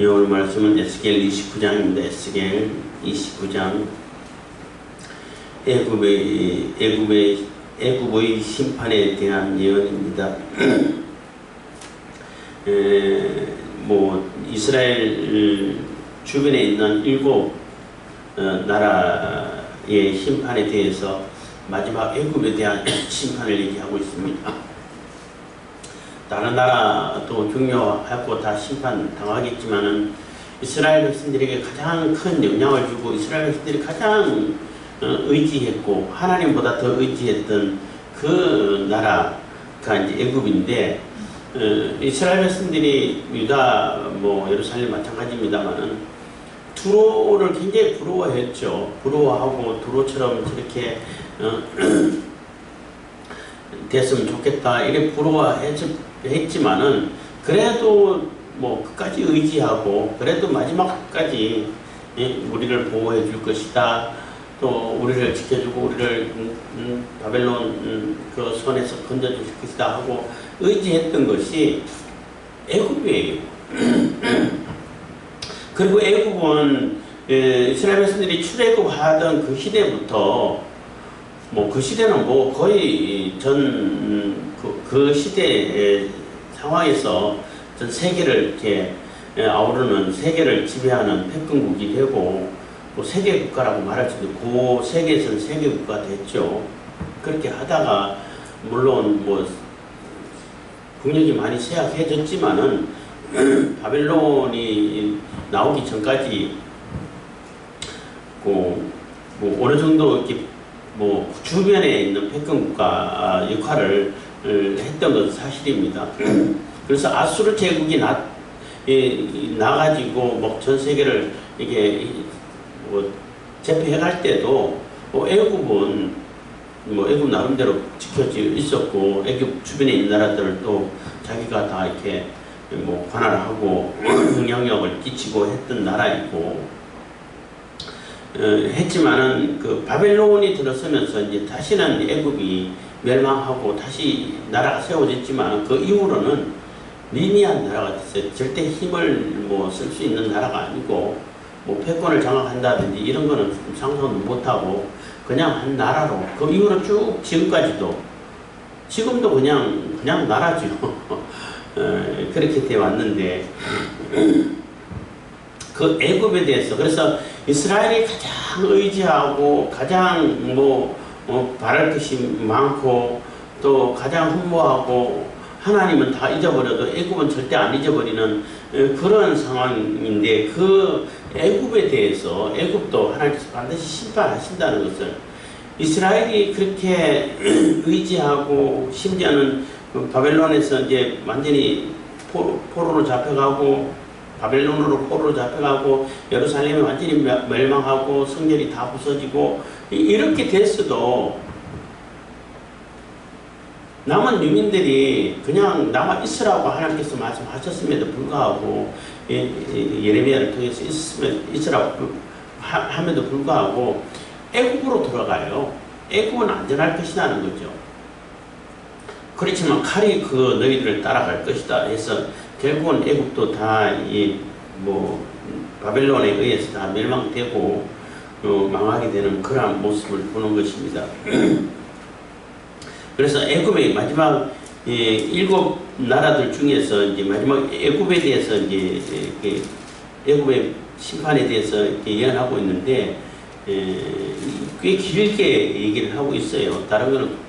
오늘 말씀은 에스겔 29장입니다. 에스겔 29장. 애굽의 심판에 대한 예언입니다. 이스라엘 주변에 있는 7 나라의 심판에 대해서 마지막 애굽에 대한 심판을 얘기하고 있습니다. 다른 나라도 중요하고 다 심판 당하겠지만은 이스라엘 백성들에게 가장 큰 영향을 주고 이스라엘 백성들이 가장 의지했고 하나님보다 더 의지했던 그 나라가 이제 애굽인데, 이스라엘 백성들이 유다 예루살렘 마찬가지입니다만은 두로를 굉장히 부러워했죠. 부러워하고 두로처럼 저렇게 됐으면 좋겠다 이렇게 부러워했지만은 그래도 끝까지 의지하고 그래도 마지막까지 우리를 보호해 줄 것이다. 또 우리를 지켜주고 우리를 바벨론 그 손에서 건져줄 것이다 하고 의지했던 것이 애굽이에요. 그리고 애굽은 이스라엘 백성들이 출애굽하던 그 시대부터 그 시대는 거의 그 시대의 상황에서 전 세계를 이렇게 아우르는 세계를 지배하는 패권국이 되고 세계 국가라고 말할 수도 있고 그 세계에서는 세계 국가가 됐죠. 그렇게 하다가 물론 국력이 많이 쇠약해졌지만은 바벨론이 나오기 전까지 어느 정도 이렇게 주변에 있는 패권국가 역할을 했던 것은 사실입니다. 그래서 아수르 제국이 나가지고 전 세계를 이게 제패해갈 때도 애굽은 애굽 나름대로 지켜져 있었고 애굽 주변에 있는 나라들도 자기가 다 이렇게 관할하고 영향력을 끼치고 했던 나라이고 했지만은 그 바벨론이 들어서면서 이제 다시는 애굽이 멸망하고 다시 나라가 세워졌지만 그 이후로는 미미한 나라가 됐어요. 절대 힘을 쓸 수 있는 나라가 아니고 패권을 장악한다든지 이런 거는 상상도 못하고 그냥 한 나라로 그 이후로 쭉 지금까지도 지금도 그냥 나라죠. 그렇게 돼 왔는데 그 애굽에 대해서 그래서 이스라엘이 가장 의지하고 가장 바랄 것이 많고 또 가장 흠모하고 하나님은 다 잊어버려도 애굽은 절대 안 잊어버리는 그런 상황인데 그 애굽에 대해서 애굽도 하나님께서 반드시 심판하신다는 것을 이스라엘이 그렇게 의지하고 심지어는 바벨론에서 이제 완전히 포로로 잡혀가고 바벨론으로 포로로 잡혀가고 예루살렘이 완전히 멸망하고 성전이 다 부서지고 이렇게 됐어도 남은 유민들이 그냥 남아 있으라고 하나님께서 말씀하셨음에도 불구하고 예레미야를 통해서 있으라고 함에도 불구하고 애굽으로 돌아가요. 애굽은 안전할 것이라는 거죠. 그렇지만 칼이 너희들을 따라갈 것이다 해서 결국은 애굽도 다 바벨론에 의해서 다 멸망되고 망하게 되는 그러한 모습을 보는 것입니다. 그래서 애굽의 마지막 7 나라들 중에서 이제 마지막 애굽에 대해서 이제 애굽의 심판에 대해서 예언하고 있는데 꽤 길게 얘기를 하고 있어요. 다른 거는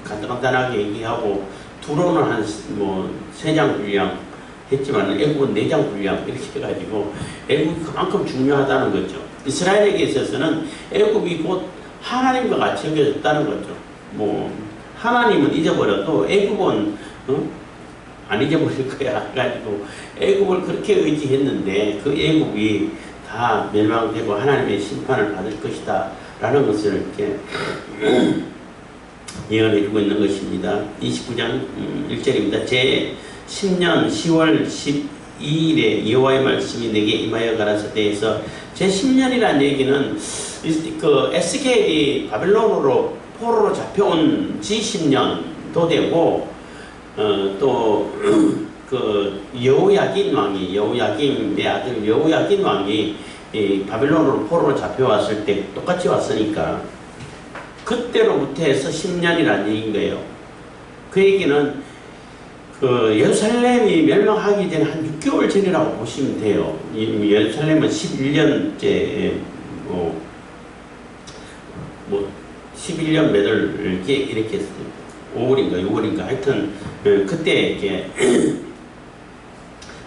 간단하게 얘기하고 두로는 한 3장 분량 했지만 애굽은 4장 분량 이렇게 해가지고 애굽이 그만큼 중요하다는 거죠. 이스라엘에게 있어서는 애굽이 곧 하나님과 같이 여겨졌다는 거죠. 하나님은 잊어버려도 애굽은 안 잊어버릴 거야. 그래가지고 애굽을 그렇게 의지했는데 그 애굽이 다 멸망되고 하나님의 심판을 받을 것이다 라는 것을 이렇게 예언해주고 있는 것입니다. 29장 1절입니다. 제 10년 10월 12일에 여호와의 말씀이 내게 임하여 가라사대에서 제 10년이라는 얘기는 그 에스겔이 바벨론으로 포로로 잡혀온 지 10년도 되고 또 그 여호야김의 아들 여호야긴 왕이 이 바빌론으로 포로로 잡혀왔을 때 똑같이 왔으니까 그때로부터 해서 10년이라는 얘기인 거예요. 그 얘기는 그 예루살렘이 멸망하기 전에 한 6개월 전이라고 보시면 돼요. 이 예루살렘은 11년째 뭐 11년 몇월 이렇게 5월인가 6월인가 하여튼 그때 이렇게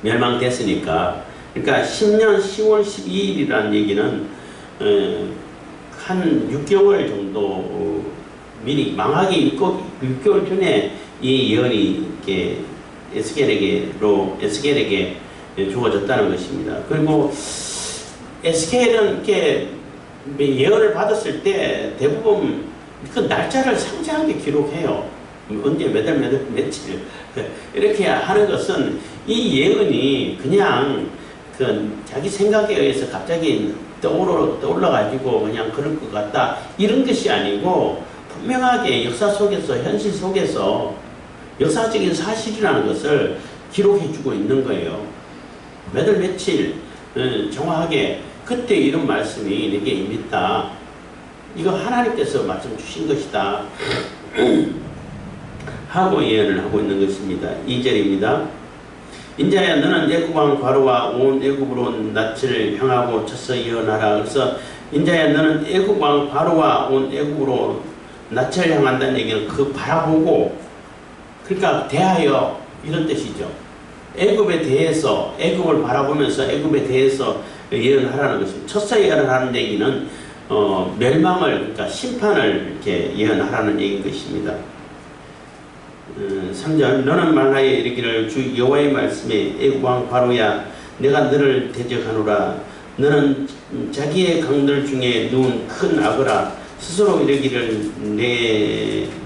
멸망됐으니까, 그러니까 10년 10월 12일이라는 얘기는 한 6개월 정도 미리 망하기 6개월 전에 이 예언이 이렇게 에스겔에게 주어졌다는 것입니다. 그리고 에스겔은 이렇게 예언을 받았을 때 대부분 그 날짜를 상세하게 기록해요. 언제 몇 월 며칠 이렇게 하는 것은 이 예언이 그냥 그 자기 생각에 의해서 갑자기 떠올라가지고 그냥 그럴 것 같다 이런 것이 아니고 분명하게 역사 속에서 현실 속에서 역사적인 사실이라는 것을 기록해주고 있는 거예요. 몇 월 며칠 정확하게 그때 이런 말씀이 내게 임했다. 이거 하나님께서 말씀 주신 것이다. 하고 예언을 하고 있는 것입니다. 2절입니다. 인자야 너는 애굽 왕 바로와 온 애굽으로 낯을 향하고 쳐서 예언하라. 그래서 인자야 너는 애굽 왕 바로와 온 애굽으로 낯을 향한다는 얘기는 그 바라보고, 그러니까 대하여 이런 뜻이죠. 애굽에 대해서 애굽을 바라보면서 애굽에 대해서 예언하라는 것입니다. 첫째 예언을 하는 얘기는 멸망을, 그러니까 심판을 이렇게 예언하라는 얘기인 것입니다. 3절 너는 말하여 이르기를 주 여호와의 말씀에 애굽 왕 바로야 내가 너를 대적하노라. 너는 자기의 강들 중에 누운 큰 악어라. 스스로 이르기를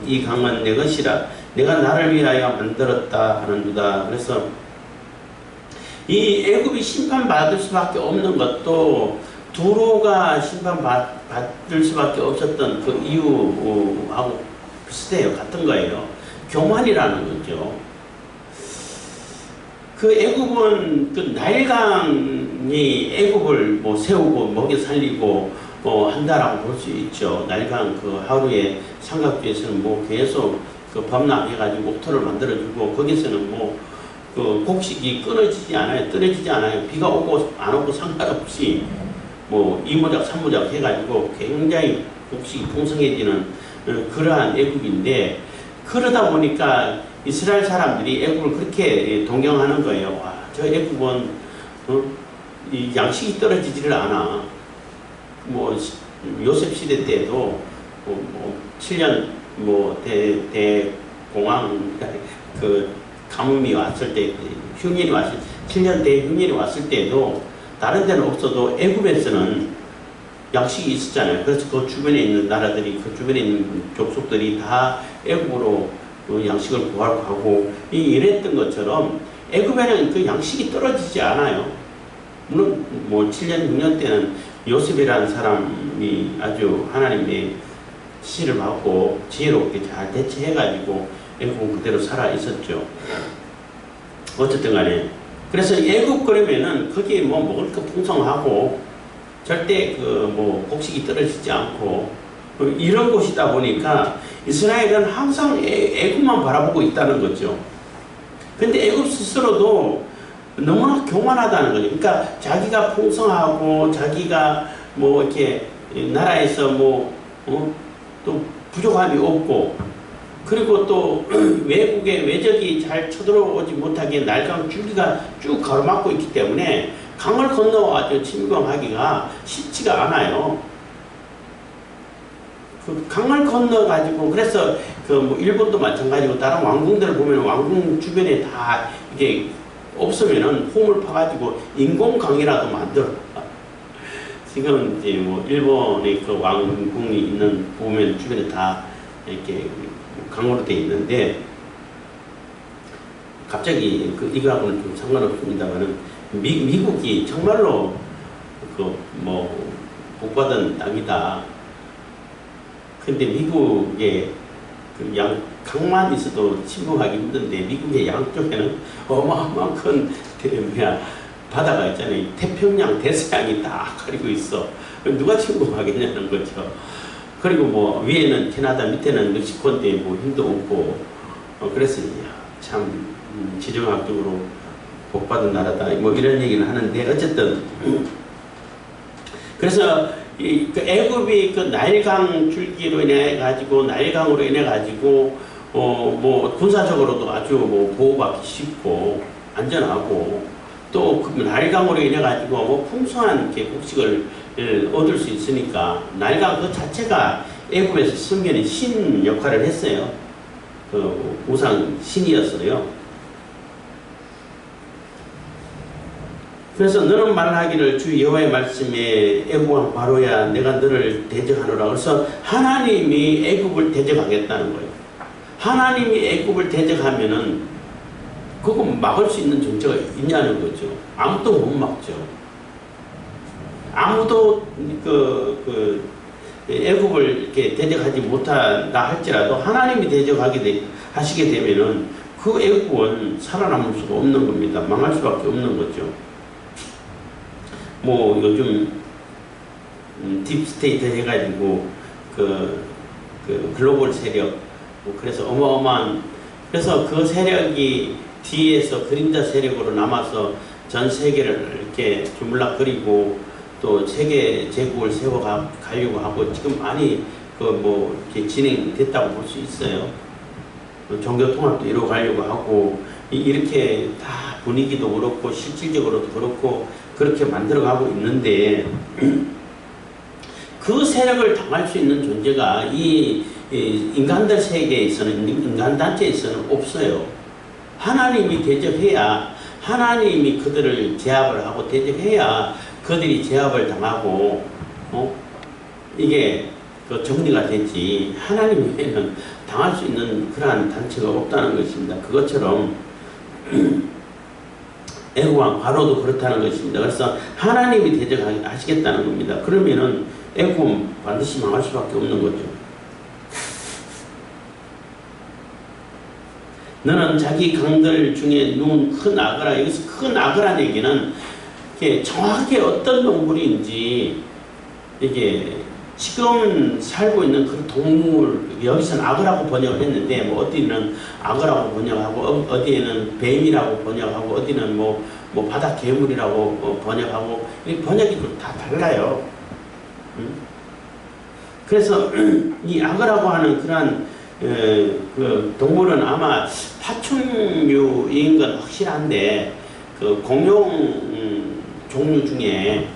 이 강은 내 것이라. 내가 나를 위하여 만들었다 하는도다. 그래서 이 애굽이 심판받을 수밖에 없는 것도 두로가 심판받을 수밖에 없었던 그 이유하고 비슷해요. 같은 거예요. 교만이라는 거죠. 그 애굽은 그 나일강이 애굽을 뭐 세우고 먹여 살리고 한다라고 볼 수 있죠. 나일강 그 하루에 삼각지에서는 뭐 계속 그 범람해가지고 옥토를 만들어주고 거기서는 뭐 그 곡식이 끊어지지 않아요. 떨어지지 않아요. 비가 오고 안 오고 상관없이 뭐 2모작 3모작 해가지고 굉장히 곡식이 풍성해지는 그러한 애굽인데, 그러다 보니까 이스라엘 사람들이 애굽을 그렇게 동경하는 거예요. 와, 저 애굽은 이 양식이 떨어지지를 않아. 뭐 요셉 시대 때도 뭐 7년 뭐 대공황 그 가뭄이 왔을 때, 흉년이 왔을 7년 대흉년이 왔을 때도 다른 데는 없어도 애굽에서는 양식이 있었잖아요. 그래서 그 주변에 있는 나라들이, 그 주변에 있는 족속들이 다 애굽으로 양식을 구하러 가고 이랬던 것처럼 애굽에는 그 양식이 떨어지지 않아요. 물론 뭐 7년 6년 때는 요셉이라는 사람이 아주 하나님의 지시를 받고 지혜롭게 잘 대처해가지고 애굽은 그대로 살아 있었죠. 어쨌든 간에 그래서 애굽 그러면은 거기에 뭐 먹을 거 풍성하고 절대 그 뭐 곡식이 떨어지지 않고 이런 곳이다 보니까 이스라엘은 항상 애굽만 바라보고 있다는 거죠. 근데 애굽 스스로도 너무나 교만하다는 거죠. 그러니까 자기가 풍성하고 자기가 뭐 이렇게 나라에서 뭐 또 부족함이 없고, 그리고 또 외국의 외적이 잘 쳐들어오지 못하게 날강 줄기가 쭉 가로막고 있기 때문에 강을 건너와서 침공하기가 쉽지가 않아요. 그 강을 건너가지고, 그래서 그 뭐 일본도 마찬가지고 다른 왕궁들을 보면 왕궁 주변에 다 이게 없으면은 홈을 파가지고 인공강이라도 만들어. 지금 이제 뭐 일본의 그 왕궁이 있는 보면 주변에 다 이렇게 강으로 돼 있는데, 갑자기 그 이거하고는 좀 상관없습니다만은 미국이 정말로 그 뭐 복받은 땅이다. 근데 미국의 그 강만 있어도 침범하기 힘든데 미국의 양쪽에는 어마어마한 큰 바다가 있잖아요. 태평양, 대서양이 다 가리고 있어. 누가 침범하겠냐는 거죠. 그리고 뭐 위에는 캐나다, 밑에는 멕시코인데 뭐 힘도 없고 그래서 참 지정학적으로 복받은 나라다 뭐 이런 얘기를 하는데 어쨌든 그래서 그 애굽이 그 나일강 줄기로 인해 가지고 나일강으로 인해 가지고 뭐 군사적으로도 아주 뭐 보호받기 쉽고 안전하고 또 그 나일강으로 인해 가지고 뭐 풍성한 곡식을 얻을 수 있으니까 나일강 그 자체가 애굽에서 성경의 신 역할을 했어요. 그 우상 신이었어요. 그래서 너는 말하기를 주 여호와의 말씀에 애굽 왕 바로야 내가 너를 대적하노라. 그래서 하나님이 애굽을 대적하겠다는 거예요. 하나님이 애굽을 대적하면은 그거 막을 수 있는 존재가 있냐는 거죠. 아무도 못 막죠. 아무도 애굽을 이렇게 대적하지 못한다 할지라도 하나님이 하시게 되면은 그 애굽은 살아남을 수가 없는 겁니다. 망할 수밖에 없는 거죠. 뭐 요즘 딥스테이트 해가지고 그 글로벌 세력 뭐 그래서 어마어마한 그래서 그 세력이 뒤에서 그림자 세력으로 남아서 전 세계를 이렇게 주물락거리고 또 세계 제국을 세워가려고 하고 지금 많이 뭐 이렇게 진행됐다고 볼 수 있어요. 종교 통합도 이루어가려고 하고 이렇게 다 분위기도 그렇고 실질적으로도 그렇고 그렇게 만들어가고 있는데 그 세력을 당할 수 있는 존재가 이 인간들 세계에서는 인간단체에서는 없어요. 하나님이 대적해야 하나님이 그들을 제압을 하고 대적해야 그들이 제압을 당하고 이게 그 정리가 되지 하나님 외에는 당할 수 있는 그러한 단체가 없다는 것입니다. 그것처럼 애굽 왕 바로도 그렇다는 것입니다. 그래서 하나님이 대적하시겠다는 겁니다. 그러면은 애굽은 반드시 망할 수밖에 없는 거죠. 너는 자기 강들 중에 누운 큰 악어라. 여기서 큰 악어라는 얘기는 이게 정확하게 어떤 동물인지 이게 지금 살고 있는 그 동물 여기서는 악어라고 번역을 했는데 뭐 어디는 악어라고 번역하고 어디에는 뱀이라고 번역하고 어디는 뭐 바다 괴물이라고 번역하고 이 번역이 좀 다 달라요. 그래서 이 악어라고 하는 그러한 그 동물은 아마 파충류인 건 확실한데 그 공룡 종류 중에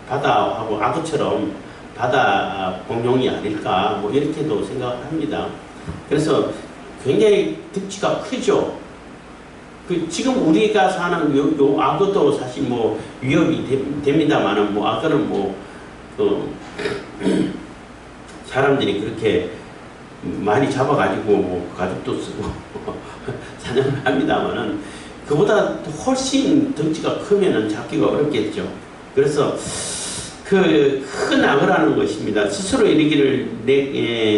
바다하고 악어처럼 바다 공룡이 아닐까 뭐 이렇게도 생각을 합니다. 그래서 굉장히 득치가 크죠. 그 지금 우리가 사는 요 악어도 사실 뭐 위협이 됩니다만은 뭐 악어는 뭐 사람들이 그렇게 많이 잡아가지고 뭐 가죽도 쓰고 사냥을 합니다만은 그보다 훨씬 덩치가 크면은 잡기가 어렵겠죠. 그래서 그 큰 악어라는 것입니다. 스스로 이르기를 내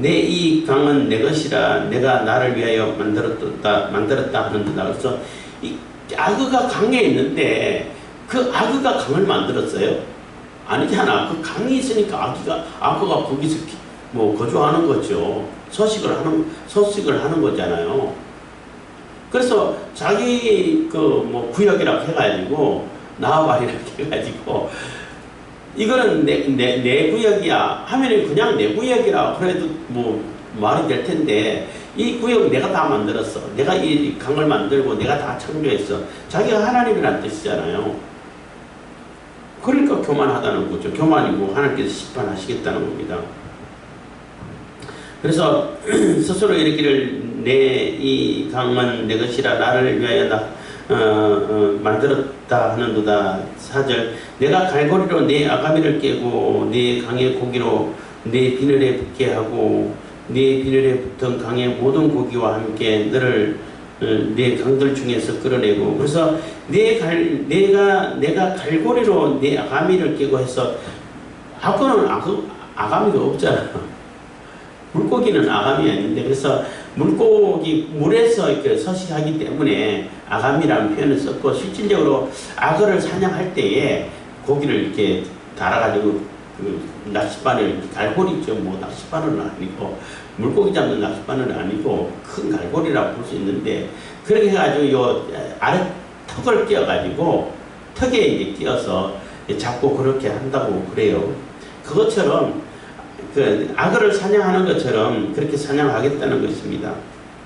이 강은 내 것이라 내가 나를 위하여 만들었다 하는데다. 그래서 이 악어가 강에 있는데 그 악어가 강을 만들었어요? 아니잖아. 그 강이 있으니까 악어가 거기서 뭐 거주하는 거죠. 서식을 하는 거잖아요. 그래서 자기 그 뭐 구역이라고 해가지고 나와바리라고 해가지고 이거는 내 구역이야 하면은 그냥 내 구역이라 그래도 뭐 말이 될 텐데 이 구역 내가 다 만들었어. 내가 이 강을 만들고 내가 다 창조했어. 자기가 하나님이란 뜻이잖아요. 그러니까 교만하다는 거죠. 교만이고 하나님께서 심판하시겠다는 겁니다. 그래서 스스로 이르기를 내 이 강은 내 것이라 나를 위하여 만들었다 하는도다. 4절 내가 갈고리로 내 아가미를 깨고 내 강의 고기로 내 비늘에 붙게 하고 내 비늘에 붙은 강의 모든 고기와 함께 너를 내 강들 중에서 끌어내고 그래서 내가 갈고리로 내 아가미를 깨고 해서 악어는 아가미가 없잖아. 물고기는 아감이 아닌데 그래서 물고기 물에서 이렇게 서식하기 때문에 아감이라는 표현을 썼고, 실질적으로 악어를 사냥할 때에 고기를 이렇게 달아가지고 그 낚싯바늘, 갈고리죠. 뭐 낚싯바늘은 아니고 물고기 잡는 낚싯바늘은 아니고 큰 갈고리라고 볼 수 있는데, 그렇게 해가지고 요 아래 턱을 끼워가지고 턱에 이제 끼어서 잡고 그렇게 한다고 그래요. 그것처럼 그 악어를 사냥하는 것처럼 그렇게 사냥하겠다는 것입니다.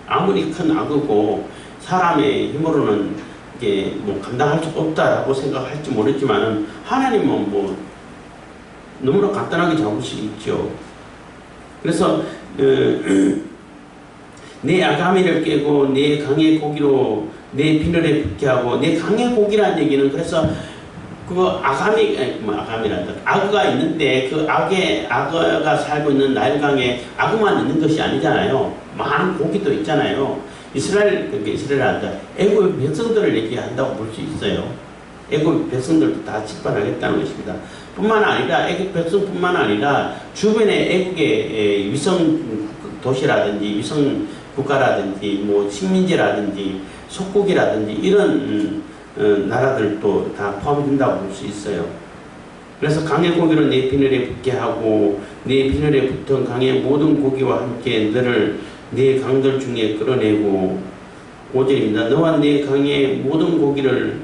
아무리 큰 악어고 사람의 힘으로는 이게 뭐 감당할 수 없다라고 생각할지 모르지만은 하나님은 뭐 너무나 간단하게 잡을 수 있죠. 그래서 내 아가미를 깨고 내 강의 고기로 내 비늘에 붙게 하고, 내 강의 고기라는 얘기는 그래서 그 아가미란다. 악어가 있는데 그 악어가 살고 있는 나일강에 악어만 있는 것이 아니잖아요. 많은 고기도 있잖아요. 이스라엘한다. 애굽 백성들을 얘기한다고 볼 수 있어요. 애굽 백성들도 다 직관하겠다는 것입니다. 뿐만 아니라 애굽 백성뿐만 아니라 주변의 애국의 위성 도시라든지 위성 국가라든지 뭐 식민지라든지 속국이라든지 이런 나라들도 다 포함된다고 볼 수 있어요. 그래서 강의 고기를 내 비늘에 붙게 하고 내 비늘에 붙은 강의 모든 고기와 함께 너를 내 강들 중에 끌어내고, 5절입니다. 너와 내 강의 모든 고기를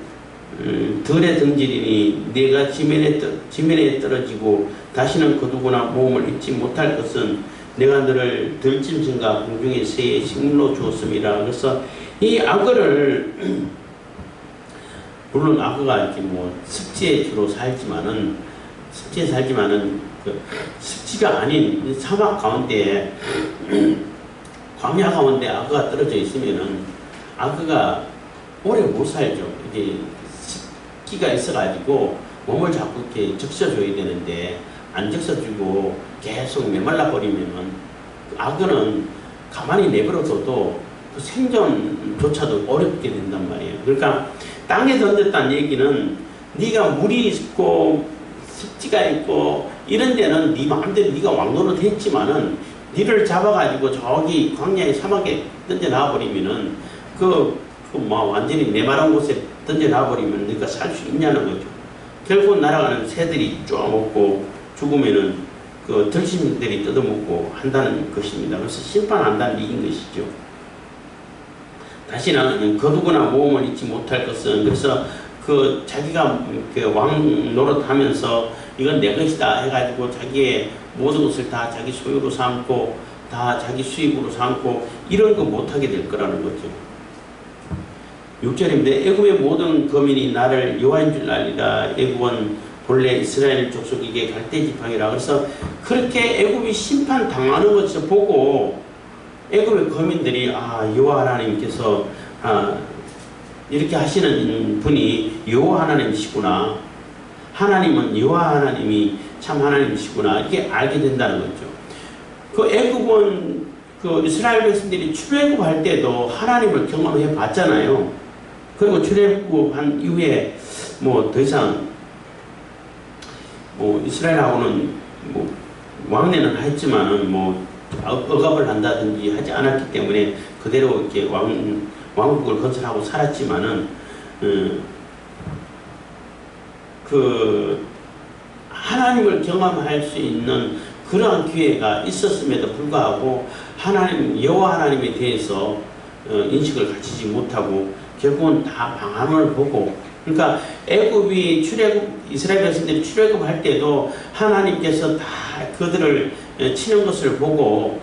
들에 던지리니 내가 지면에 떨어지고 다시는 거두거나 모험을 잊지 못할 것은 내가 너를 들짐승과 공중의 새의 식물로 주었음이라. 그래서 이 악어를 물론 악어가 이렇게 뭐 습지에 주로 살지만은 그 습지가 아닌 사막 가운데 광야 가운데 악어가 떨어져 있으면은 악어가 오래 못 살죠. 이게 습기가 있어가지고 몸을 자꾸 이렇게 적셔줘야 되는데 안 적셔주고 계속 메말라 버리면은 악어는 가만히 내버려둬도 그 생존조차도 어렵게 된단 말이에요. 그러니까 땅에 던졌다는 얘기는 네가 물이 있고 습지가 있고 이런 데는 네 마음대로 네가 왕노릇 했지만은 니를 잡아가지고 저기 광야의 사막에 던져놔버리면은 뭐 완전히 메마른 곳에 던져놔버리면 네가 살 수 있냐는 거죠. 결국 날아가는 새들이 쪼아먹고 죽으면은 그 들짐승들이 뜯어먹고 한다는 것입니다. 그래서 심판한다는 얘기인 것이죠. 다시는 거두거나 모험을 잊지 못할 것은, 그래서 그 자기가 그 왕 노릇하면서 이건 내 것이다 해가지고 자기의 모든 것을 다 자기 소유로 삼고 다 자기 수입으로 삼고 이런 거 못하게 될 거라는 거죠. 6절입니다. 애굽의 모든 거민이 나를 여호와인 줄 알리라. 애굽은 본래 이스라엘 족속에게 갈대 지팡이라. 그래서 그렇게 애굽이 심판 당하는 것을 보고 애굽의 거민들이 여호와 하나님께서 이렇게 하시는 분이 여호와 하나님이시구나. 하나님은 여호와 하나님이 참 하나님이시구나. 이렇게 알게 된다는 거죠. 그 애굽은 그 이스라엘 백성들이 출애굽할 때도 하나님을 경험해 봤잖아요. 그리고 출애굽한 이후에 뭐 더 이상 뭐 이스라엘하고는 뭐 왕래는 했지만은 뭐 억압을 한다든지 하지 않았기 때문에 그대로 이렇게 왕국을 건설하고 살았지만은 그 하나님을 경험할 수 있는 그러한 기회가 있었음에도 불구하고 하나님 여호와 하나님에 대해서 인식을 가지지 못하고 결국은 다 방황을 보고, 그러니까 애굽이 이스라엘 백성들이 출애굽할 때도 하나님께서 다 그들을 치는 것을 보고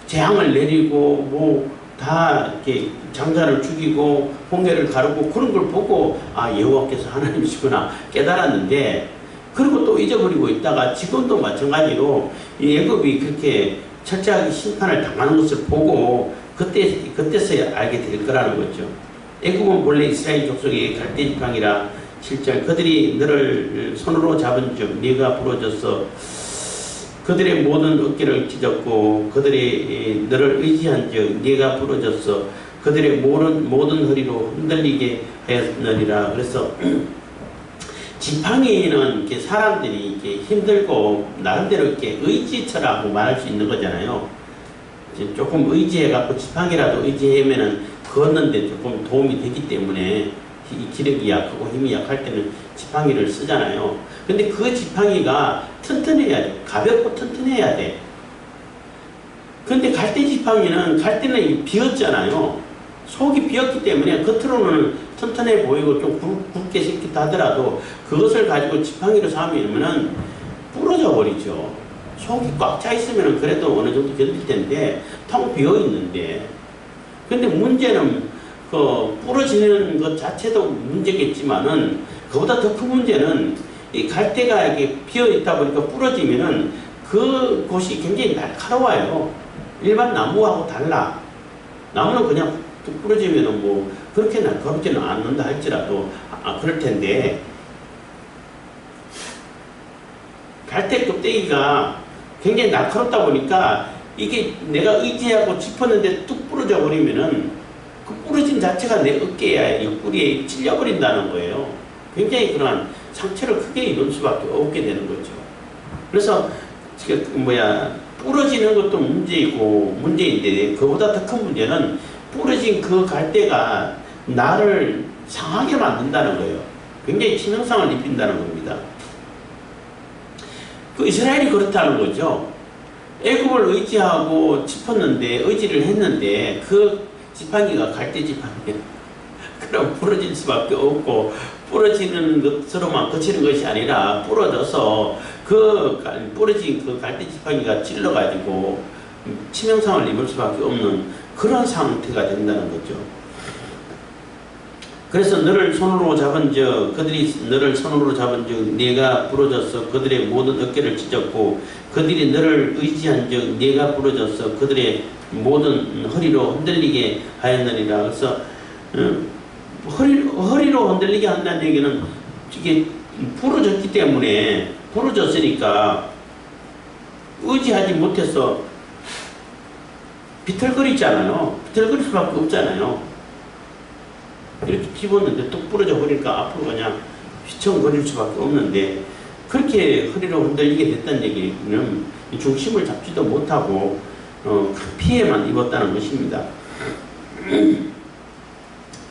재앙을 내리고 뭐 다 이렇게 장자를 죽이고 홍해를 가르고 그런 걸 보고 여호와께서 하나님이시구나 깨달았는데, 그리고 또 잊어버리고 있다가 지금도 마찬가지로 이 애굽이 그렇게 철저하게 심판을 당하는 것을 보고 그때서야 알게 될 거라는 거죠. 애굽은 본래 이스라엘 족속의 갈대 지팡이라. 7절 그들이 너를 손으로 잡은 즉 네가 부러져서 그들의 모든 어깨를 찢었고 그들이 너를 의지한 즉 네가 부러졌어 그들의 모든 허리로 흔들리게 하였느니라. 그래서 지팡이는 이렇게 사람들이 이렇게 힘들고 나름대로 이렇게 의지처라고 말할 수 있는 거잖아요. 조금 의지해갖고 지팡이라도 의지하면은 걷는데 조금 도움이 되기 때문에 이 기력이 약하고 힘이 약할 때는 지팡이를 쓰잖아요. 근데 그 지팡이가 튼튼해야 돼. 가볍고 튼튼해야 돼. 근데 갈대 지팡이는 갈대는 비었잖아요. 속이 비었기 때문에 겉으로는 튼튼해 보이고 좀 굵게 생기다 하더라도 그것을 가지고 지팡이로 삼으면은 부러져 버리죠. 속이 꽉 차 있으면 그래도 어느 정도 견딜 텐데 텅 비어 있는데, 근데 문제는 그 부러지는 것 자체도 문제겠지만은 그보다 더 큰 문제는 이 갈대가 이렇게 비어 있다 보니까 부러지면은 그 곳이 굉장히 날카로워요. 일반 나무하고 달라. 나무는 그냥 뚝 부러지면은 뭐 그렇게 날카롭지는 않는다 할지라도 그럴 텐데, 갈대 껍데기가 굉장히 날카롭다 보니까 이게 내가 의지하고 짚었는데 뚝 부러져 버리면은 그 부러진 자체가 내 어깨에 옆구리에 찔려버린다는 거예요. 굉장히 그러한 상처를 크게 입을 수밖에 없게 되는 거죠. 그래서 부러지는 것도 문제인데 그보다 더 큰 문제는 부러진 그 갈대가 나를 상하게 만든다는 거예요. 굉장히 치명상을 입힌다는 겁니다. 그 이스라엘이 그렇다는 거죠. 애굽을 의지하고 짚었는데, 의지를 했는데 그 지팡이가 갈대 지팡이에요. 그럼 부러질 수밖에 없고, 부러지는 것으로만 그치는 것이 아니라 부러져서 그 부러진 그 갈대 지팡이가 찔러가지고 치명상을 입을 수밖에 없는 그런 상태가 된다는 거죠. 그래서 너를 손으로 잡은 적, 그들이 너를 손으로 잡은 적 네가 부러져서 그들의 모든 어깨를 찢었고, 그들이 너를 의지한 적 네가 부러져서 그들의 모든 허리로 흔들리게 하였느니라. 그래서 허리로 흔들리게 한다는 얘기는 이게 부러졌기 때문에, 부러졌으니까 의지하지 못해서 비틀거리잖아요. 비틀거릴 수밖에 없잖아요. 이렇게 집었는데 뚝 부러져 버리니까 앞으로 그냥 휘청거릴 수밖에 없는데, 그렇게 허리로 흔들리게 됐다는 얘기는 중심을 잡지도 못하고 큰 피해만 입었다는 것입니다.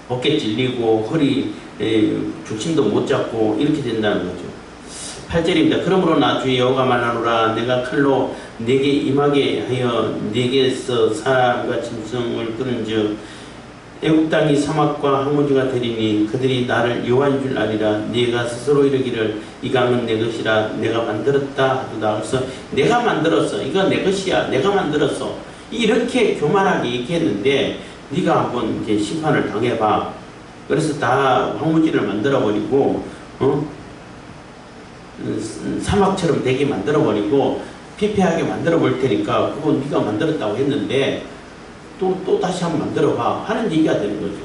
어깨 찔리고 허리 중심도 못 잡고 이렇게 된다는 거죠. 8절입니다. 그러므로 나 주 여호와가 말하노라. 내가 칼로 네게 임하게 하여 네게서 사람과 짐승을 끊은즉 애굽 땅이 사막과 황무지가 되리니 그들이 나를 여호와인 줄 아리라. 네가 스스로 이르기를 이 강은 내 것이라 내가 만들었다 하도다. 그래서 내가 만들었어, 이거 내 것이야, 내가 만들었어, 이렇게 교만하게 얘기했는데 네가 한번 이렇게 심판을 당해봐. 그래서 다 황무지를 만들어버리고 사막처럼 되게 만들어버리고 피폐하게 만들어볼 테니까 그거 네가 만들었다고 했는데 또 다시 한번 만들어봐 하는 얘기가 되는 거죠.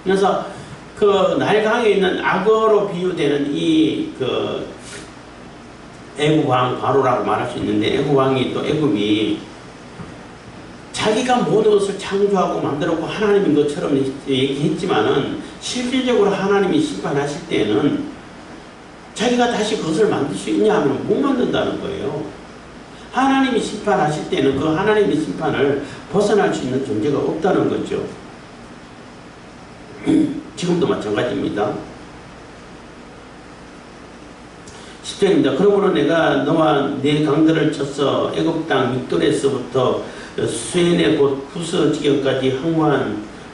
그래서 그 나일강에 있는 악어로 비유되는 그 애굽 왕 바로라고 말할 수 있는데, 애굽 왕이 또 애굽이 자기가 모든 것을 창조하고 만들었고 하나님인 것처럼 얘기했지만은 실질적으로 하나님이 심판하실 때는 자기가 다시 그것을 만들 수 있냐 하면 못 만든다는 거예요. 하나님이 심판하실 때는 그 하나님의 심판을 벗어날 수 있는 존재가 없다는 거죠. 지금도 마찬가지입니다. 10절입니다. 그러므로 내가 너와 네 강들을 쳐서 애굽 땅 믹돌에서부터 수엔의 곧 후스 지경까지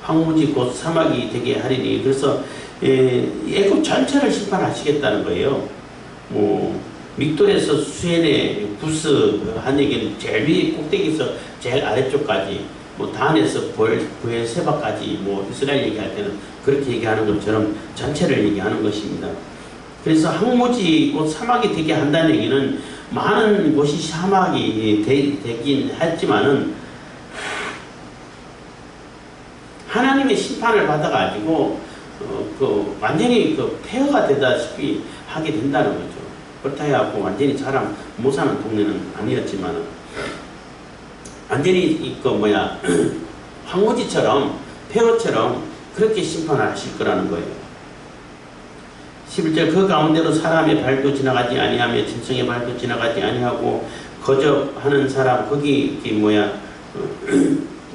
황무지 곧 사막이 되게 하리니. 그래서 애굽 전체를 심판하시겠다는 거예요. 믹돌에서 수엔의 구스 한 얘기는 제일 위 꼭대기에서 제일 아래쪽까지, 단에서 부엘세바까지 이스라엘 얘기할 때는 그렇게 얘기하는 것처럼 전체를 얘기하는 것입니다. 그래서 황무지 곧 사막이 되게 한다는 얘기는 많은 곳이 사막이 되긴 했지만은 하나님의 심판을 받아가지고 완전히 폐허가 되다시피 하게 된다는 거죠. 그렇다 해갖고 완전히 사람 못 사는 동네는 아니었지만 완전히 황무지처럼 폐허처럼 그렇게 심판을 하실 거라는 거예요. 11절 그 가운데로 사람의 발도 지나가지 아니하며 짐승의 발도 지나가지 아니하고 거접하는 사람, 거기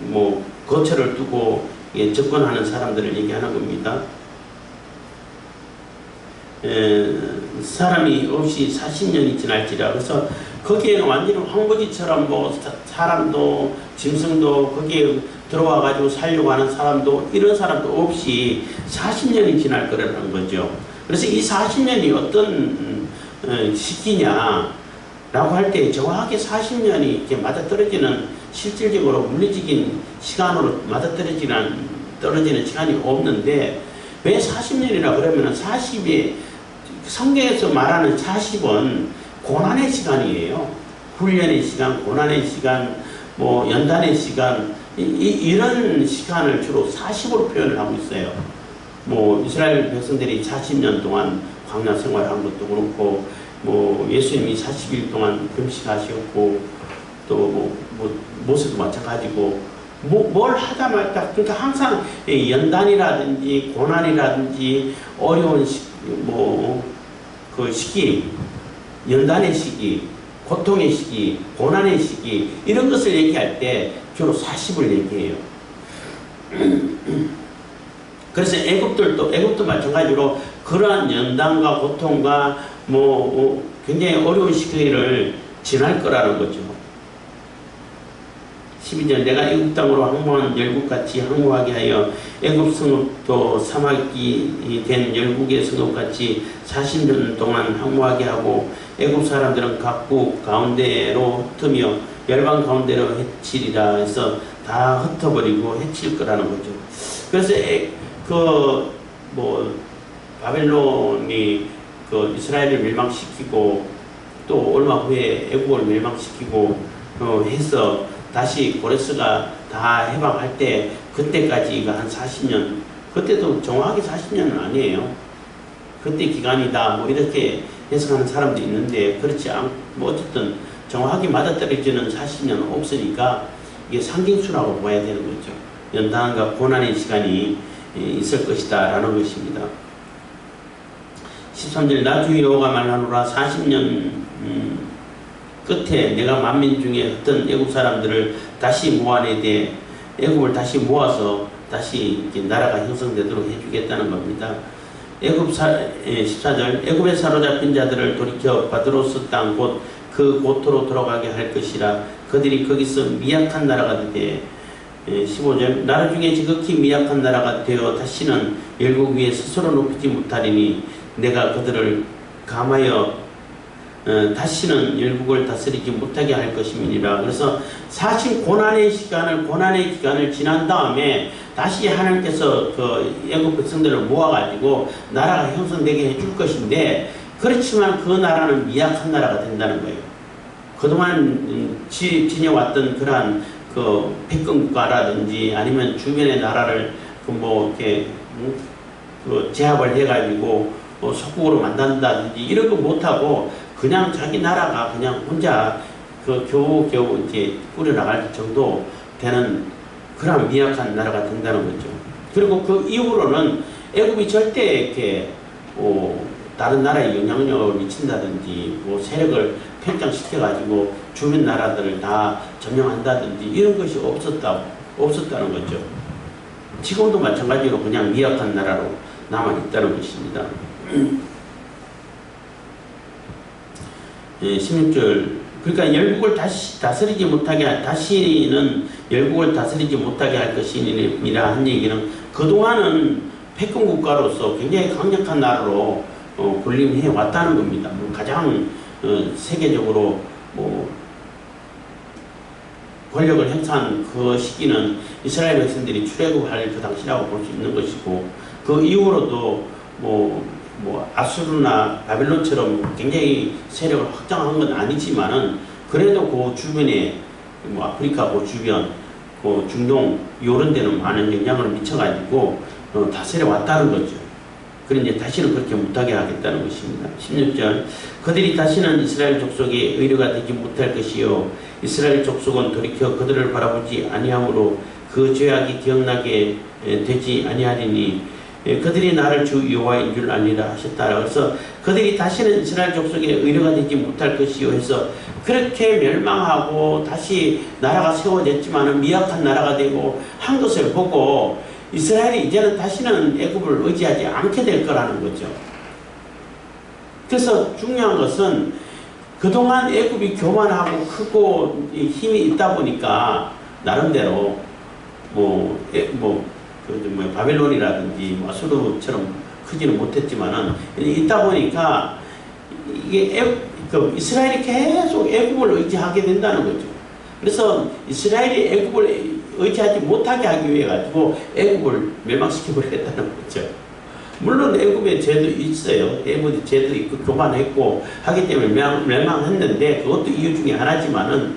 뭐 거처를 두고 접근하는 사람들을 얘기하는 겁니다. 사람이 없이 40년이 지날지라. 그래서 거기에는 완전히 황무지처럼 뭐 사람도 짐승도 거기에 들어와 가지고 살려고 하는 사람도 이런 사람도 없이 40년이 지날 거라는 거죠. 그래서 이 40년이 어떤 시기냐 라고 할 때 정확하게 40년이 이렇게 맞아떨어지는 실질적으로 물리적인 시간으로 떨어지는 시간이 없는데, 왜 40년이라 그러면은 40이 성경에서 말하는 40은 고난의 시간이에요. 훈련의 시간, 고난의 시간, 뭐 연단의 시간, 이런 시간을 주로 40으로 표현을 하고 있어요. 뭐 이스라엘 백성들이 40년 동안 광야 생활한 것도 그렇고, 뭐 예수님이 40일 동안 금식하셨고, 또 모세도 마찬가지고, 뭘 하다 말다, 그러니까 항상 연단이라든지 고난이라든지 어려운 그 시기, 연단의 시기, 고통의 시기, 고난의 시기, 이런 것을 얘기할 때 주로 40을 얘기해요. 그래서 애굽도 마찬가지로 그러한 연단과 고통과 굉장히 어려운 시기를 지날 거라는 거죠. 12절, 내가 애굽 땅으로 항모한 열국같이 항모하게 하여 애굽 성읍도 사막이 된 열국의 성읍같이 40년 동안 항모하게 하고, 애굽 사람들은 각국 가운데로 흩으며 열방 가운데로 해치리라 해서 다 흩어버리고 해칠 거라는 거죠. 그래서 바벨론이 이스라엘을 멸망시키고 또 얼마 후에 애국을 멸망시키고 해서 다시 고레스가 다 해방할 때, 그때까지가 한 40년, 그때도 정확하게 40년은 아니에요. 그때 기간이다 뭐 이렇게 해석하는 사람도 있는데, 그렇지 않고 어쨌든 정확하게 맞아떨어지는 40년은 없으니까 이게 상징수라고 봐야 되는 거죠. 연단과 고난의 시간이 있을 것이다 라는 것입니다. 13절, 나 주 여호와가 말하노라. 40년 끝에 내가 만민 중에 어떤 애굽 사람들을 다시 모아내되, 애굽을 다시 모아서 다시 이렇게 나라가 형성되도록 해주겠다는 겁니다. 14절, 애굽에 사로잡힌 자들을 돌이켜 바드로스 땅 곧 그 고토로 돌아가게 할 것이라. 그들이 거기서 미약한 나라가 되되, 15절, 나라 중에 지극히 미약한 나라가 되어 다시는 열국 위에 스스로 높이지 못하리니 내가 그들을 감하여 다시는 열국을 다스리지 못하게 할 것임이니라. 그래서 사실 고난의 기간을 지난 다음에 다시 하나님께서 애굽 백성들을 모아가지고 나라가 형성되게 해줄 것인데, 그렇지만 그 나라는 미약한 나라가 된다는 거예요. 그동안 지내왔던 그러한 패권국가라든지 아니면 주변의 나라를 이렇게 제압을 해가지고 속국으로 만든다든지 이런 거 못하고 그냥 자기 나라가 그냥 혼자 겨우겨우 이제 꾸려나갈 정도 되는 그런 미약한 나라가 된다는 거죠. 그리고 그 이후로는 애굽이 절대 이렇게 다른 나라에 영향력을 미친다든지 세력을 편장시켜가지고 주변 나라들을 다 점령한다든지 이런 것이 없었다는 거죠. 지금도 마찬가지로 그냥 미약한 나라로 남아있다는 것입니다. 16절, 그러니까 열국을 다시는 열국을 다스리지 못하게 할 것이니라 한 얘기는, 그동안은 패권국가로서 굉장히 강력한 나라로 군림해 왔다는 겁니다. 가장 세계적으로 권력을 행사한 그 시기는 이스라엘 백성들이 출애굽할 그 당시라고 볼 수 있는 것이고, 그 이후로도 아수르나 바벨론처럼 굉장히 세력을 확장한 건 아니지만은, 그래도 그 주변에 아프리카 그 주변, 그 중동 이런 데는 많은 영향을 미쳐가지고 다스려 왔다는 거죠. 그런데 다시는 그렇게 못하게 하겠다는 것입니다. 16절, 그들이 다시는 이스라엘 족속의 의뢰가 되지 못할 것이요 이스라엘 족속은 돌이켜 그들을 바라보지 아니하므로 그 죄악이 기억나게 되지 아니하리니 그들이 나를 주 여호와인 줄 알리라 하셨다. 그래서 그들이 다시는 이스라엘 족속의 의뢰가 되지 못할 것이요 해서 그렇게 멸망하고 다시 나라가 세워졌지만 미약한 나라가 되고 한 것을 보고 이스라엘이 이제는 다시는 애굽을 의지하지 않게 될 거라는 거죠. 그래서 중요한 것은 그동안 애굽이 교만하고 크고 힘이 있다 보니까 나름대로 바벨론이라든지 아수르처럼 크지는 못했지만은 있다 보니까 이게 이스라엘이 계속 애굽을 의지하게 된다는 거죠. 그래서 이스라엘이 애굽을 의지하지 못하게 하기 위해 가지고 애굽을 멸망시켜 버리겠다는 거죠. 물론 애굽에 죄도 있어요. 애굽에 죄도 있고 교만했고 하기 때문에 멸망했는데 그것도 이유 중에 하나지만은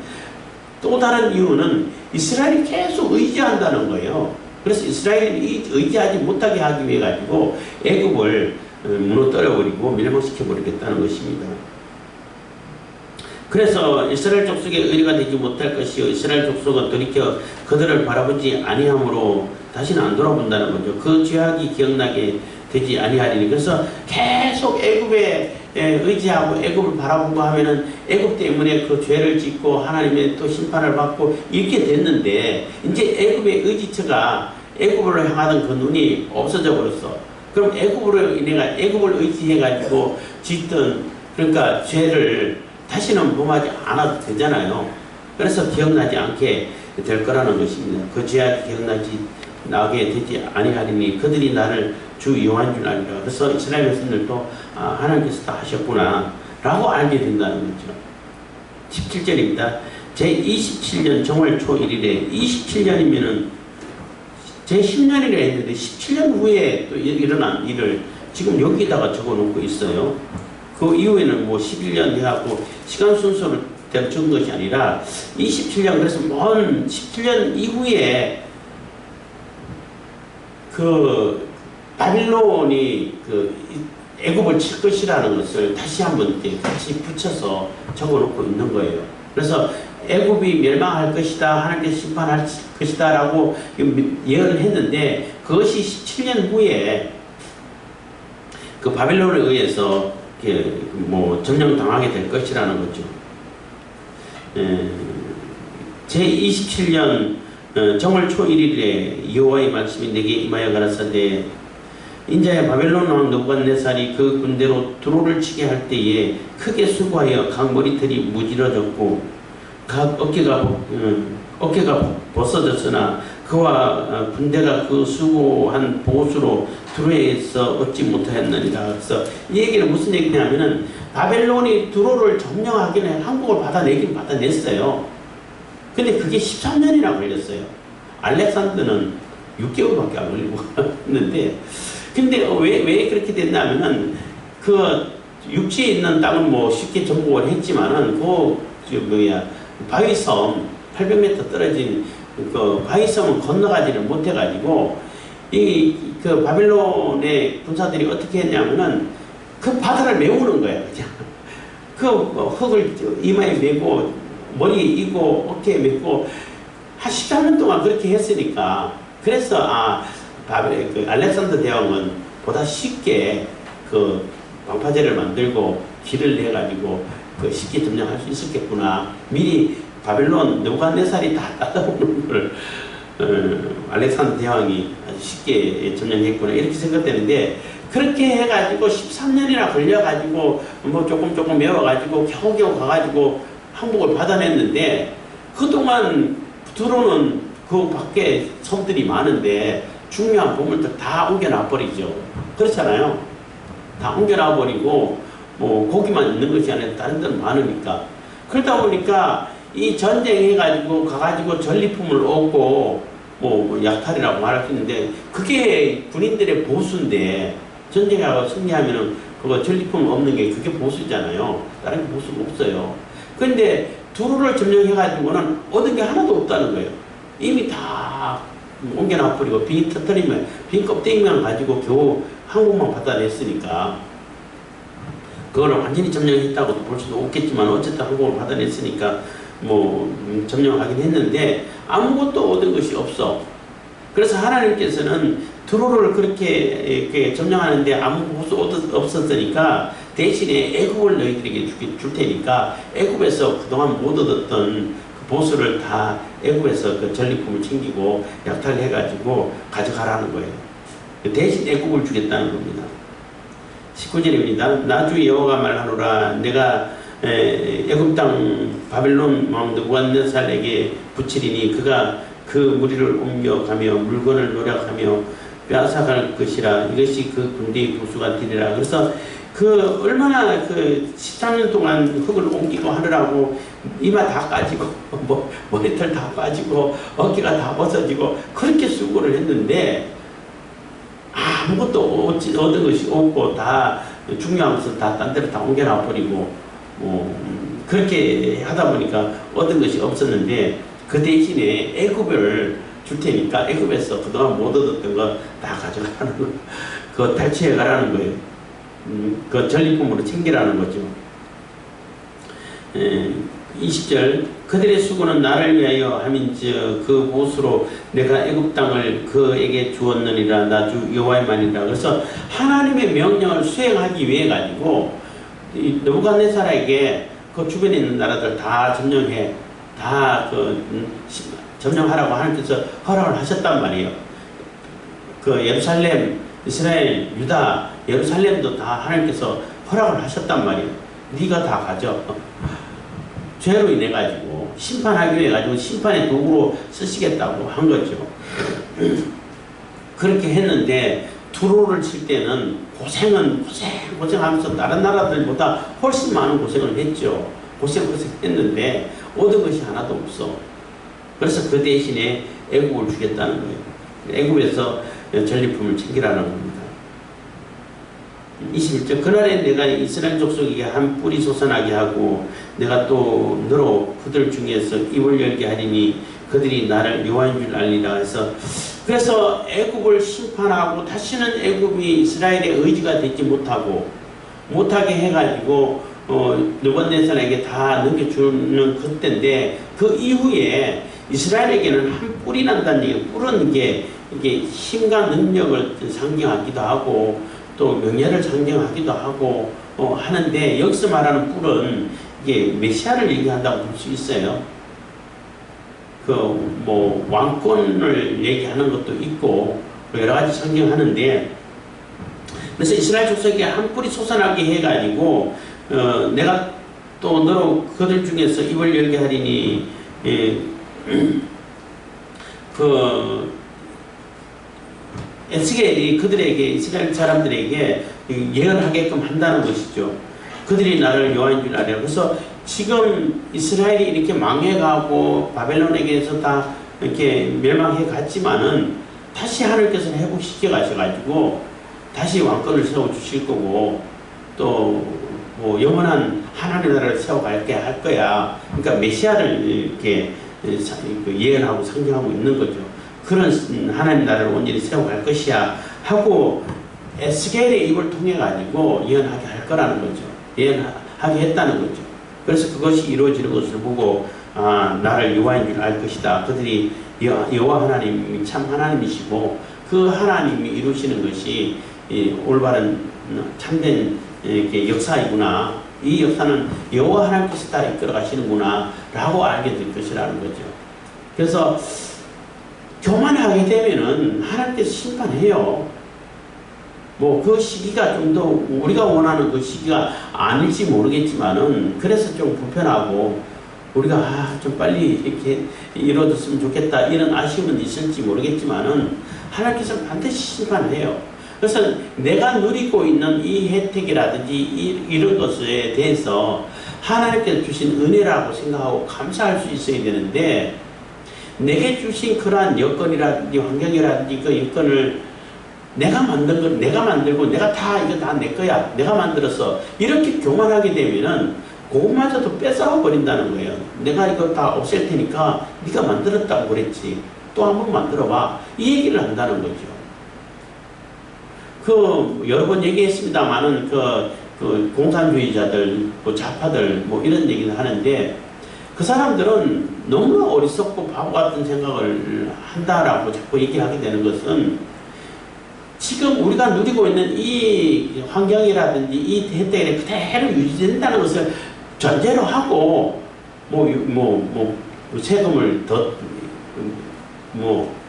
또 다른 이유는 이스라엘이 계속 의지한다는 거예요. 그래서 이스라엘이 의지하지 못하게 하기 위해 가지고 애굽을 무너뜨려 버리고 멸망시켜 버리겠다는 것입니다. 그래서 이스라엘 족속의 의뢰가 되지 못할 것이요 이스라엘 족속은 돌이켜 그들을 바라보지 아니함으로 다시는 안 돌아본다는 거죠. 그 죄악이 기억나게 되지 아니하리니. 그래서 계속 애굽에 의지하고 애굽을 바라보고 하면은 애굽 때문에 그 죄를 짓고 하나님의 또 심판을 받고 이렇게 됐는데 이제 애굽의 의지처가 애굽을 향하던 그 눈이 없어져 버렸어. 그럼 애굽을 의지해 가지고 짓던 그러니까 죄를 다시는 범하지 않아도 되잖아요. 그래서 기억나지 않게 될 거라는 것입니다. 그 죄악이 나게 되지 아니하리니 그들이 나를 주 여호와인 줄 알리라. 그래서 이스라엘 백성들도 하나님께서 다 하셨구나 라고 알게 된다는 거죠. 17절입니다. 제27년 정월 초 1일에 27년이면은 제10년이라 했는데 17년 후에 또 일어난 일을 지금 여기다가 적어 놓고 있어요. 그 이후에는 11년 해갖고 시간 순서를 대로 적은 것이 아니라 27년, 그래서 먼 17년 이후에 그 바빌론이 그 애굽을 칠 것이라는 것을 다시 한번 이렇게 같이 붙여서 적어 놓고 있는 거예요. 그래서 애굽이 멸망할 것이다, 하나님께서 심판할 것이다 라고 예언을 했는데 그것이 17년 후에 그 바빌론에 의해서 점령당하게 될 것이라는 거죠. 제27년 정월 초 1일에 여호와의 말씀이 내게 임하여 가라사대 인자의 바벨론 왕 느부갓네살이 그 군대로 두로를 치게 할 때에 크게 수고하여 각 머리털이 무질어졌고 각 어깨가 벗어졌으나 그와 군대가 그 수고한 보수로 두로에서 얻지 못하였느니라. 그래서 이 얘기는 무슨 얘기냐면은 바벨론이 두로를 점령하기는 한국을 받아냈어요. 근데 그게 13년이나 걸렸어요. 알렉산더는 6개월밖에 안 걸리고 했는데 근데 왜 그렇게 됐냐면은 그 육지에 있는 땅은 쉽게 정복을 했지만은 바위섬 800m 떨어진 그 바위섬은 건너가지를 못해가지고 그 바벨론의 군사들이 어떻게 했냐면은 그 바다를 메우는 거야. 그냥 그 흙을 이마에 메고 머리에 이고 어깨에 메고 한 13년 동안 그렇게 했으니까 그래서 그 알렉산더 대왕은 보다 쉽게 그 방파제를 만들고 길을 내가지고 그 쉽게 점령할 수 있었겠구나. 미리 바벨론 느부갓네살이 다 따라오는 걸 알렉산더 대왕이 아주 쉽게 점령했구나 이렇게 생각되는데 그렇게 해가지고 13년이나 걸려가지고 조금 메워가지고 겨우겨우 가가지고 항복을 받아냈는데 그동안 두로는 그 밖에 섬들이 많은데 중요한 보물들 다 옮겨놔버리죠. 그렇잖아요. 다 옮겨놔버리고 고기만 있는 것이 아니라 다른 데는 많으니까 그러다 보니까 이 전쟁해가지고 가가지고 전리품을 얻고 약탈이라고 말할 수 있는데 그게 군인들의 보수인데 전쟁하고 승리하면은 그거 전리품 없는 게 그게 보수잖아요. 다른 게 보수가 없어요. 근데 두루를 점령해가지고는 얻은 게 하나도 없다는 거예요. 이미 다 옮겨놔버리고 빈 터뜨리면 빈 껍데기만 가지고 겨우 한국만 받아냈으니까 그거를 완전히 점령했다고도 볼 수도 없겠지만 어쨌든 한국을 받아냈으니까 점령하긴 했는데 아무것도 얻은 것이 없어. 그래서 하나님께서는 두로를 그렇게 이렇게 점령하는데 아무 보수 없었으니까 대신에 애굽을 너희들에게 줄 테니까 애굽에서 그동안 못 얻었던 그 보수를 다 애굽에서 그 전리품을 챙기고 약탈을 해가지고 가져가라는 거예요. 대신 애굽을 주겠다는 겁니다. 19절입니다. 나주 여호와가 말하노라 내가 애굽 땅 바벨론 왕 느부갓네살에게 붙이리니 그가 그 무리를 옮겨가며 물건을 노력하며 빼앗아갈 것이라. 이것이 그 군대의 보수가 되리라. 그래서 그 얼마나 그 13년 동안 흙을 옮기고 하느라고 이마 다 까지고 머리털 다 빠지고 어깨가 다 벗어지고 그렇게 수고를 했는데 아무것도 얻은 것이 없고 다 중요한 것은 다 딴 데로 다 옮겨놔 버리고 그렇게 하다 보니까 얻은 것이 없었는데 그 대신에 애굽을 줄 테니까 애굽에서 그동안 못 얻었던 거 다 가져가라는 거, 그거 탈취해 가라는 거예요. 그 전리품으로 챙기라는 거죠. 20절 그들의 수고는 나를 위하여 함인즉 그 보수로 내가 애굽 땅을 그에게 주었느니라. 나 주 여호와만이라. 그래서 하나님의 명령을 수행하기 위해 가지고 느부갓네살에게 그 주변에 있는 나라들 다 점령해 다 점령하라고 하나님께서 허락을 하셨단 말이에요. 그 예루살렘, 이스라엘, 유다, 예루살렘도 다 하나님께서 허락을 하셨단 말이에요. 네가 다 가져. 죄로 인해 가지고 심판하기 위해 가지고 심판의 도구로 쓰시겠다고 한 거죠. 그렇게 했는데 두로를 칠 때는 고생하면서 다른 나라들보다 훨씬 많은 고생을 했죠. 고생했는데 얻은 것이 하나도 없어. 그래서 그 대신에 애국을 주겠다는 거예요. 애국에서 전리품을 챙기라는 겁니다. 21절 그날에 내가 이스라엘 족속에게 한 뿔이 솟아나게 하고 내가 또 너로 그들 중에서 입을 열게 하리니 그들이 나를 여호와인 줄 알리라 해서 그래서 애굽을 심판하고 다시는 애굽이 이스라엘의 의지가 되지 못하게 해가지고 느부갓네살에게 다 넘겨주는 그때인데 그 이후에 이스라엘에게는 한 뿔이 난다는 얘기. 뿔은 이게 힘과 능력을 상징하기도 하고 또 명예를 상징하기도 하고 하는데 여기서 말하는 뿔은 이게 메시아를 얘기한다고 볼 수 있어요. 왕권을 얘기하는 것도 있고 여러 가지 상징하는데 그래서 이스라엘 족속에게 한 뿔이 솟아나게 해가지고 내가 또 너로 그들 중에서 입을 열게 하리니 에스겔이 그들에게 이스라엘 사람들에게 예언하게끔 한다는 것이죠. 그들이 나를 여호와인 줄 알아요. 그래서 지금 이스라엘이 이렇게 망해가고 바벨론에게서 다 이렇게 멸망해 갔지만은 다시 하나님께서 회복시켜 가셔가지고 다시 왕권을 세워 주실 거고 또 영원한 하나님의 나라를 세워갈게 할 거야. 그러니까 메시아를 이렇게 예언하고 상징하고 있는 거죠. 그런 하나님 나라를 온전히 세워갈 것이야 하고 에스겔의 입을 통해 가지고 예언하게 할 거라는 거죠. 예언하게 했다는 거죠. 그래서 그것이 이루어지는 것을 보고 나를 여호와인 줄 알 것이다. 그들이 여호와 하나님이 참 하나님이시고 그 하나님이 이루시는 것이 올바른 참된 역사이구나. 이 역사는 여호와 하나님께서 따라 이끌어 가시는구나 라고 알게 될 것이라는 거죠. 그래서 교만하게 되면은 하나님께서 심판해요. 그 시기가 좀 더 우리가 원하는 그 시기가 아닐지 모르겠지만은 그래서 좀 불편하고 우리가 좀 빨리 이렇게 이루어졌으면 좋겠다 이런 아쉬움은 있을지 모르겠지만은 하나님께서 반드시 심판해요. 그래서 내가 누리고 있는 이 혜택이라든지 이런 것에 대해서 하나님께서 주신 은혜라고 생각하고 감사할 수 있어야 되는데 내게 주신 그러한 여건이라든지 환경이라든지 그 여건을 내가 만든 걸 내가 만들고 내가 다 이거 다 내 거야 내가 만들어서 이렇게 교만하게 되면은 그것마저도 뺏어와 버린다는 거예요. 내가 이거 다 없앨 테니까 네가 만들었다고 그랬지 또 한 번 만들어봐 이 얘기를 한다는 거죠. 여러 번 얘기했습니다만은 그 공산주의자들 좌파들 이런 얘기를 하는데 그 사람들은 너무나 어리석고 바보 같은 생각을 한다라고 자꾸 얘기하게 되는 것은 지금 우리가 누리고 있는 이 환경이라든지 이 혜택이 그대로 유지된다는 것을 전제로 하고 세금을 더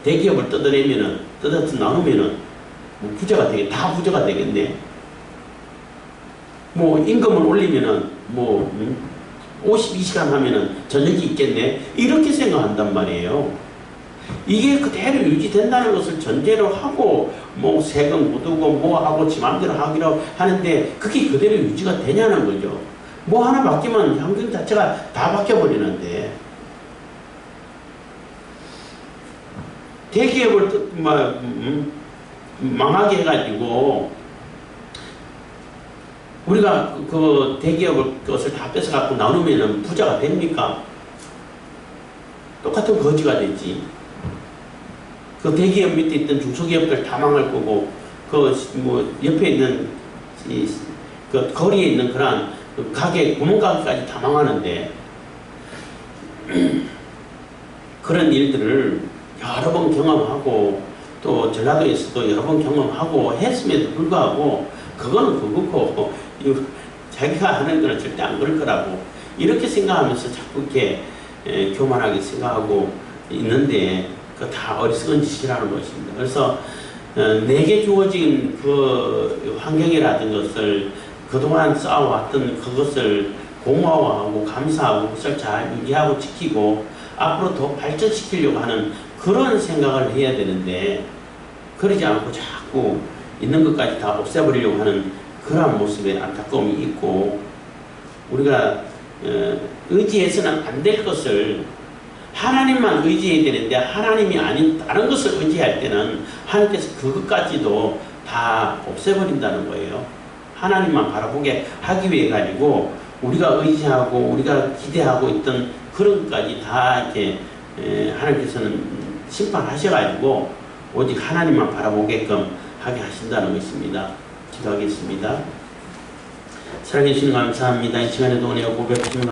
대기업을 뜯어서 나누면은 부자가 다 부자가 되겠네. 임금을 올리면은 52시간 하면은 저녁이 있겠네. 이렇게 생각한단 말이에요. 이게 그대로 유지된다는 것을 전제로 하고 세금 묻고 하고 지 맘대로 하기로 하는데 그게 그대로 유지가 되냐는 거죠. 하나 바뀌면 환경 자체가 다 바뀌어버리는데 대기업을 망하게 해가지고 우리가 그 대기업을 것을 다 뺏어갖고 나누면은 부자가 됩니까? 똑같은 거지가 되지. 그 대기업 밑에 있던 중소기업들 다 망할 거고, 옆에 있는, 그 거리에 있는 그런 가게, 구멍가게까지 다 망하는데, 그런 일들을 여러 번 경험하고, 또 전라도에서도 여러 번 경험하고 했음에도 불구하고, 그거는 그거고, 자기가 하는 거는 절대 안 그럴 거라고, 이렇게 생각하면서 자꾸 이렇게 교만하게 생각하고 있는데, 다 어리석은 짓이라는 것입니다. 그래서 내게 주어진 그 환경이라든 것을 그동안 쌓아왔던 그것을 고마워하고 감사하고 그것을 잘 유지하고 지키고 앞으로 더 발전시키려고 하는 그런 생각을 해야 되는데 그러지 않고 자꾸 있는 것까지 다 없애버리려고 하는 그러한 모습에 안타까움이 있고 우리가 의지해서는 안 될 것을 하나님만 의지해야 되는데 하나님이 아닌 다른 것을 의지할 때는 하나님께서 그것까지도 다 없애버린다는 거예요. 하나님만 바라보게 하기 위해 가지고 우리가 의지하고 우리가 기대하고 있던 그런 것까지 다 이렇게 하나님께서는 심판하셔가지고 오직 하나님만 바라보게끔 하게 하신다는 것입니다. 기도하겠습니다. 사랑해 주시는 감사합니다. 이 시간에도 은혜와 고백하시는